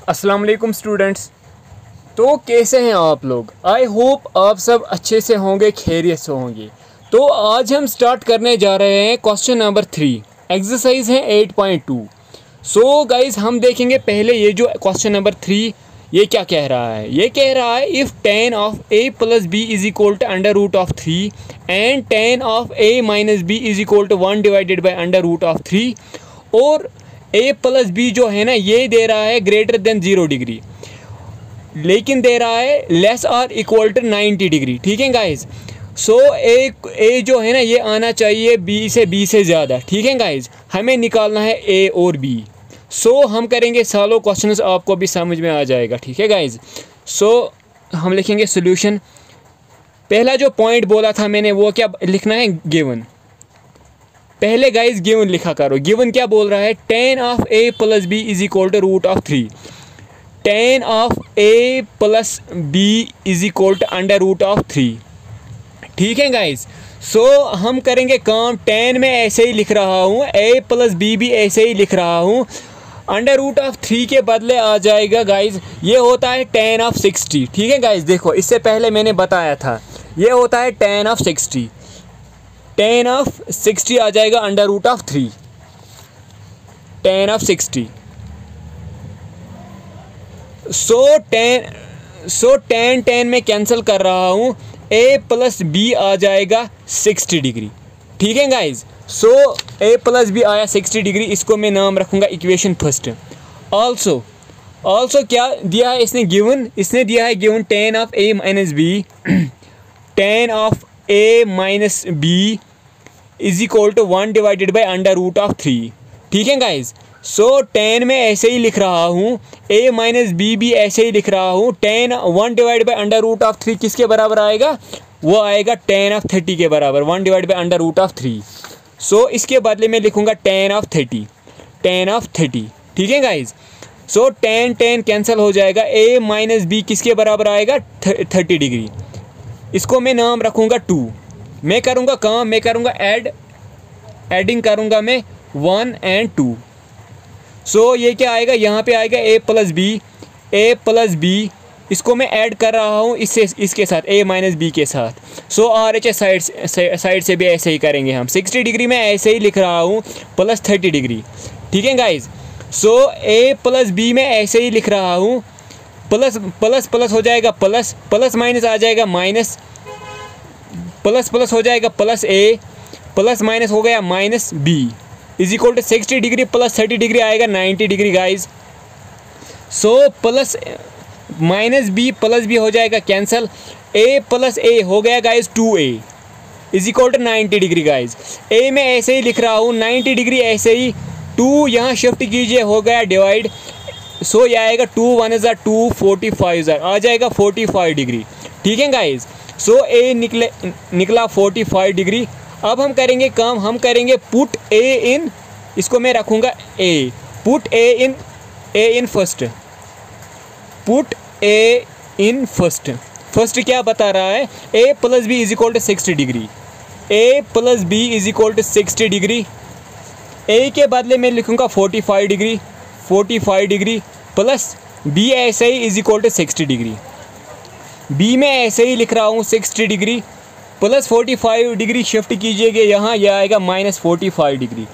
अस्सलाम वालेकुम स्टूडेंट्स। तो कैसे हैं आप लोग? आई होप आप सब अच्छे से होंगे, खैरियत से होंगे। तो आज हम स्टार्ट करने जा रहे हैं क्वेश्चन नंबर 3। एक्सरसाइज है 8.2। सो गाइज हम देखेंगे पहले ये जो क्वेश्चन नंबर 3 ये क्या कह रहा है। ये कह रहा है if tan of a plus B is equal to under root of 3 and tan of a minus B is equal to 1 divided by under root of 3 और a प्लस बी जो है ना ये दे रहा है ग्रेटर देन 0 डिग्री, लेकिन दे रहा है लेस और इक्वल टू 90 डिग्री। ठीक है गाइज। सो ए जो है ना ये आना चाहिए बी से ज़्यादा। ठीक है गाइज, हमें निकालना है ए और बी। सो हम करेंगे सालों क्वेश्चंस, आपको भी समझ में आ जाएगा। ठीक है गाइज। सो हम लिखेंगे सोल्यूशन। पहला जो पॉइंट बोला था मैंने वो क्या लिखना है, गिवन। पहले गाइज गिवन लिखा करो। गिवन क्या बोल रहा है, tan of a plus B is equal to root of 3। tan of a plus B is equal to under root of 3। ठीक है गाइज। सो हम करेंगे काम, tan में ऐसे ही लिख रहा हूँ, a प्लस बी भी ऐसे ही लिख रहा हूँ। अंडर रूट ऑफ 3 के बदले आ जाएगा गाइज, ये होता है tan ऑफ 60। ठीक है गाइज, देखो इससे पहले मैंने बताया था ये होता है tan ऑफ 60। tan ऑफ 60 आ जाएगा under root of 3, tan of 60। So tan में कैंसिल कर रहा हूँ, a प्लस बी आ जाएगा 60 डिग्री। ठीक है guys. So a plus B आया 60 डिग्री, इसको मैं नाम रखूँगा इक्वेशन फर्स्ट। ऑल्सो क्या दिया है इसने, गिवन। इसने दिया है given tan of a minus B tan of a minus B is equal to 1 divided by under root of 3। ठीक है गाइज। सो tan में ऐसे ही लिख रहा हूँ, a माइनस बी भी ऐसे ही लिख रहा हूँ। tan 1 divide by under root of 3 किसके बराबर आएगा, वो आएगा tan ऑफ 30 के बराबर, 1 divide by under root of 3। So इसके बदले में लिखूँगा tan ऑफ 30। ठीक है गाइज। सो tan कैंसिल हो जाएगा, a माइनस बी किसके बराबर आएगा, 30 डिग्री। इसको मैं नाम रखूँगा 2। मैं करूँगा काम, मैं करूँगा एडिंग करूँगा मैं 1 एंड 2। सो ये क्या आएगा, यहाँ पे आएगा a प्लस बी, इसको मैं ऐड कर रहा हूँ इसके साथ, a माइनस बी के साथ। सो RHS साइड से भी ऐसे ही करेंगे हम। 60 डिग्री में ऐसे ही लिख रहा हूँ प्लस 30 डिग्री। ठीक है guys. So a plus B में ऐसे ही लिख रहा हूँ, प्लस हो जाएगा प्लस माइनस आ जाएगा माइनस, प्लस हो जाएगा प्लस a, प्लस माइनस हो गया minus b is equal to 60 degree plus 30 degree आएगा 90 degree guys. So plus minus b plus b हो जाएगा कैंसल, a प्लस a हो गया guys 2a is equal to 90 degree guys. a में ऐसे ही लिख रहा हूँ 90 डिग्री, ऐसे ही 2 यहाँ शिफ्ट कीजिए, हो गया डिवाइड। सो ये आएगा 2 1 ज़ा 2 45 आ जाएगा 45 डिग्री। ठीक है गाइज। सो a निकला 45 डिग्री। अब हम करेंगे काम, हम करेंगे पुट a इन, इसको मैं रखूँगा a, put a in first, put a in first क्या बता रहा है, a plus B is equal to 60 degree, a plus B is equal to 60 degree. a के बदले में लिखूँगा 45 डिग्री प्लस b ऐसे ही is equal to 60 degree. b में ऐसे ही लिख रहा हूँ 60 डिग्री प्लस 45 डिग्री शिफ्ट कीजिएगा यहाँ, यह आएगा माइनस 45 डिग्री।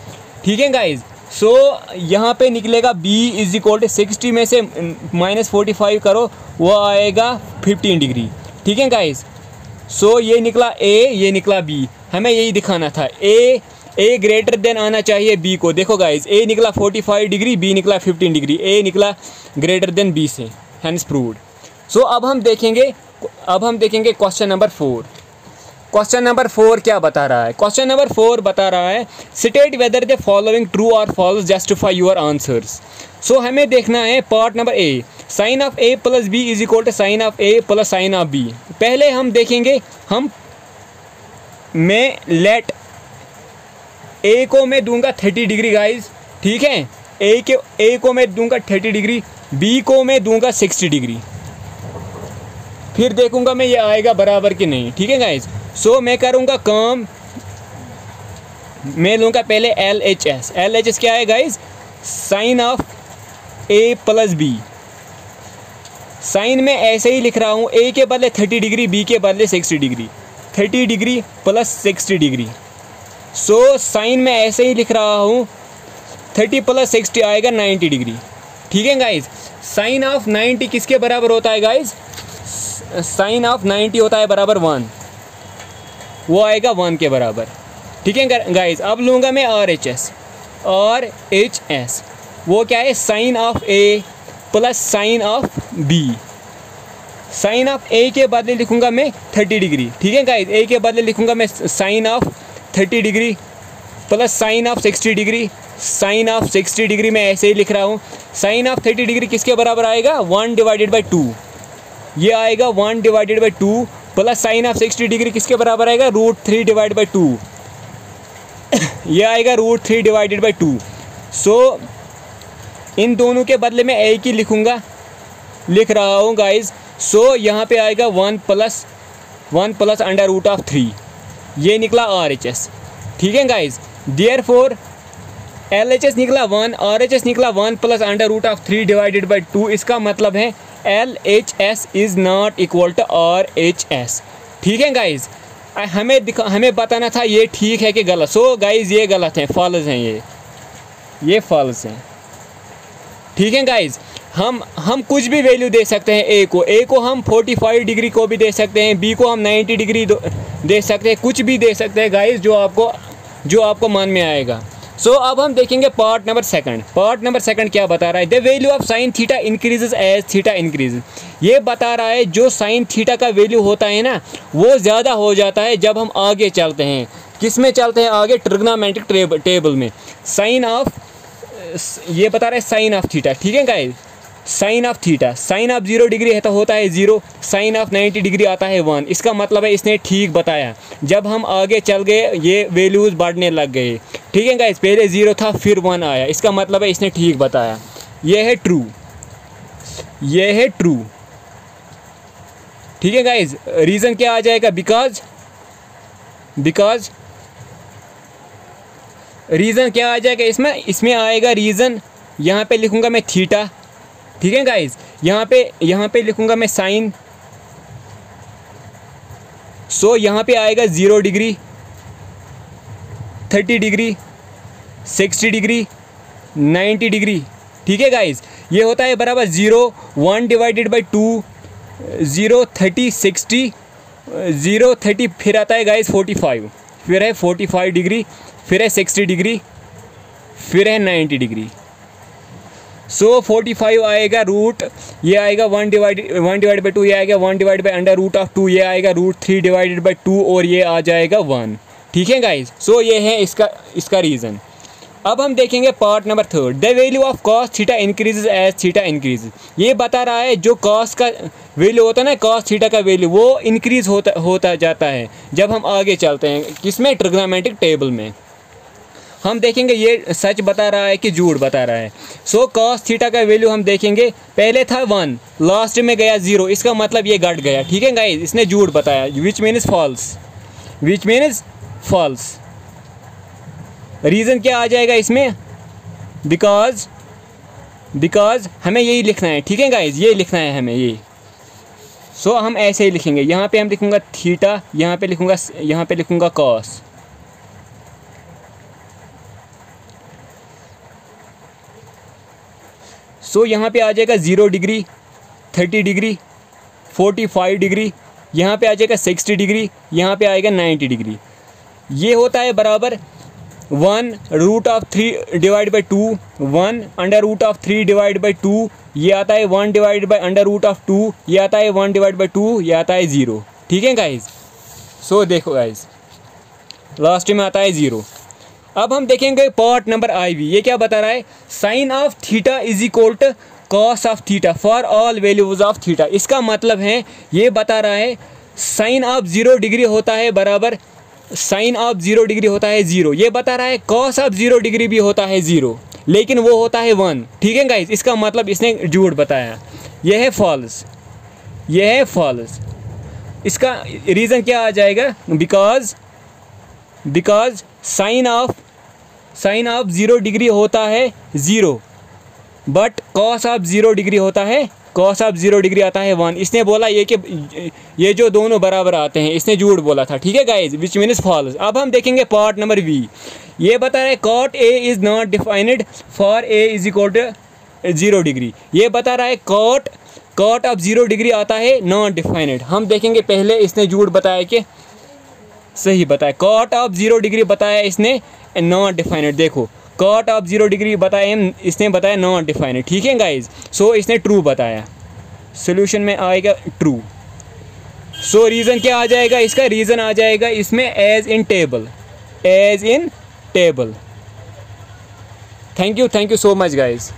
ठीक है गाइज। सो यहाँ पे निकलेगा b इज इक्वल टू 60 में से माइनस 45 करो, वो आएगा 15 डिग्री। ठीक है गाइज। सो ये निकला a, ये निकला b, हमें यही दिखाना था। a ग्रेटर देन आना चाहिए b को। देखो गाइज, a निकला 45 डिग्री, b निकला 15 डिग्री, a निकला ग्रेटर देन b से, हैंस प्रूव्ड। सो अब हम देखेंगे क्वेश्चन नंबर 4। क्वेश्चन नंबर 4 क्या बता रहा है, क्वेश्चन नंबर 4 बता रहा है state whether the following true और false, justify your answers. So हमें देखना है part number a, sine of a plus B is equal to sine of a plus sine of b। पहले हम देखेंगे, मैं लेट a को मैं दूंगा 30 डिग्री गाइज। ठीक है, a को मैं दूंगा 30 डिग्री, b को मैं दूंगा 60 डिग्री, फिर देखूंगा मैं ये आएगा बराबर कि नहीं। ठीक है गाइज। सो मैं करूंगा काम, मैं लूँगा पहले LHS क्या है guys, sine of a plus B, sine में ऐसे ही लिख रहा हूँ, ए के बदले 30 डिग्री, बी के बदले 60 degree, 30 degree plus 60 degree. So sine में ऐसे ही लिख रहा हूँ, 30 प्लस 60 आएगा 90 डिग्री। ठीक है गाइज, साइन ऑफ 90 किसके बराबर होता है गाइज? साइन ऑफ 90 होता है बराबर 1, वो आएगा 1 के बराबर। ठीक है गाइज, अब लूँगा मैं RHS, RHS वो क्या है? Sine of A plus sine of B. Sine of A के बदले लिखूंगा मैं 30 डिग्री। ठीक है गाइज, ए के बदले लिखूंगा मैं sine of 30 degree plus sine of 60 degree. Sine of 60 degree मैं ऐसे ही लिख रहा हूँ। साइन ऑफ 30 डिग्री किसके बराबर आएगा? 1/2, ये आएगा 1/2 प्लस साइन ऑफ 60 डिग्री किसके बराबर आएगा? √3/2, ये आएगा √3/2। सो इन दोनों के बदले में एक ही लिख रहा हूँ गाइज। सो यहाँ पे आएगा 1 प्लस √3, ये निकला RHS। ठीक है गाइज, देयरफॉर LHS निकला 1, RHS निकला 1 प्लस √3/2। इसका मतलब है LHS is not equal to RHS। ठीक है गाइज, हमें बताना था ये ठीक है कि गलत। सो गाइज ये गलत है, फॉल्स हैं, ये फॉल्स हैं। ठीक है गाइज, हम कुछ भी वैल्यू दे सकते हैं। ए को हम 45 डिग्री को भी दे सकते हैं, बी को हम 90 डिग्री दे सकते हैं, कुछ भी दे सकते हैं गाइज, जो आपको मन में आएगा। सो अब हम देखेंगे पार्ट नंबर सेकंड क्या बता रहा है? The value of sine theta increases as theta increases. ये बता रहा है जो साइन थीटा का वैल्यू होता है ना, वो ज़्यादा हो जाता है जब हम आगे चलते हैं। किस में चलते हैं आगे? ट्रिग्नोमेट्रिक टेबल में। साइन ऑफ, ये बता रहा है साइन ऑफ थीटा। ठीक है guys, sine of theta, sine of 0 degree है तो होता है 0, साइन ऑफ 90 डिग्री आता है 1। इसका मतलब है इसने ठीक बताया। जब हम आगे चल गए ये वैल्यूज़ बढ़ने लग गए। ठीक है गाइस, पहले 0 था फिर 1 आया, इसका मतलब है इसने ठीक बताया। ये है ट्रू, ये है ट्रू। ठीक है गाइस, रीज़न क्या आ जाएगा? बिकॉज रीज़न क्या आ जाएगा इसमें आएगा रीज़न, यहाँ पे लिखूँगा मैं थीटा। ठीक है गाइज, यहाँ पे लिखूँगा मैं साइन। सो यहाँ पे आएगा 0 डिग्री, 30 डिग्री, 60 डिग्री, 90 डिग्री। ठीक है गाइज, ये होता है बराबर 0, 1/2, 0, 30, 60, 0, 30, फिर आता है गाइज 45, फिर है 45 डिग्री, फिर है 60 डिग्री, फिर है 90 डिग्री। सो 45 आएगा रूट, ये आएगा 1/2, ये आएगा 1/√2, ये आएगा √3/2 और ये आ जाएगा 1। ठीक है गाइज, सो ये है इसका रीज़न। अब हम देखेंगे part number 3, the value of cos theta increases as theta increase. ये बता रहा है जो कॉस का वैल्यू होता है ना, कॉस थीटा का वैल्यू, वो इंक्रीज होता जाता है जब हम आगे चलते हैं। किसमें? ट्रिग्नोमेट्रिक टेबल में। हम देखेंगे ये सच बता रहा है कि झूठ बता रहा है। सो कॉस थीटा का वैल्यू हम देखेंगे, पहले था 1, लास्ट में गया 0, इसका मतलब ये घट गया। ठीक है गाइस, इसने झूठ बताया, विच मीन्स फॉल्स। रीज़न क्या आ जाएगा इसमें? बिकॉज हमें यही लिखना है। ठीक है गाइस, ये लिखना है हमें ये। सो हम ऐसे ही लिखेंगे, यहाँ पे हम लिखूँगा थीटा, यहाँ पे लिखूँगा कॉस। सो यहाँ पे आ जाएगा 0 डिग्री, 30 डिग्री, 45 डिग्री, यहाँ पे आ जाएगा 60 डिग्री, यहाँ पे आएगा 90 डिग्री। ये होता है बराबर 1√3/2, 1/√3/2, ये आता है 1/√2, ये आता है 1/2, ये आता है 0। ठीक है गाइज, सो देखो गाइज, लास्ट में आता है 0। अब हम देखेंगे पार्ट नंबर IV। ये क्या बता रहा है? Sine of theta is equal to cos of theta for all values of theta. इसका मतलब है ये बता रहा है साइन ऑफ 0 डिग्री होता है बराबर, साइन ऑफ 0 डिग्री होता है 0। ये बता रहा है कॉस ऑफ 0 डिग्री भी होता है 0, लेकिन वो होता है 1। ठीक है गाइज, इसका मतलब इसने झूठ बताया। यह है फॉल्स, यह है फॉल्स। इसका रीज़न क्या आ जाएगा? बिकॉज साइन ऑफ 0 डिग्री होता है 0, बट कॉस ऑफ 0 डिग्री होता है कॉस ऑफ 0 डिग्री आता है 1। इसने बोला ये कि ये जो दोनों बराबर आते हैं, इसने झूठ बोला था, ठीक है गाइज, विच मीन्स फॉल्स। अब हम देखेंगे पार्ट नंबर बी। ये बता रहा है cot A is not defined for A is equal to 0 degree. ये बता रहा है कॉट ऑफ 0 डिग्री आता है नॉट डिफाइंड। हम देखेंगे पहले इसने झूठ बताया कि सही बताया। कॉट ऑफ 0 डिग्री बताया इसने नॉट डिफाइंड। देखो कॉट ऑफ 0 डिग्री बताया इसने बताया नॉट डिफाइंड, ठीक है गाइज। सो इसने ट्रू बताया, सोल्यूशन में आएगा ट्रू। सो रीज़न क्या आ जाएगा इसका? रीज़न आ जाएगा इसमें as in table, as in table. Thank you so much guys.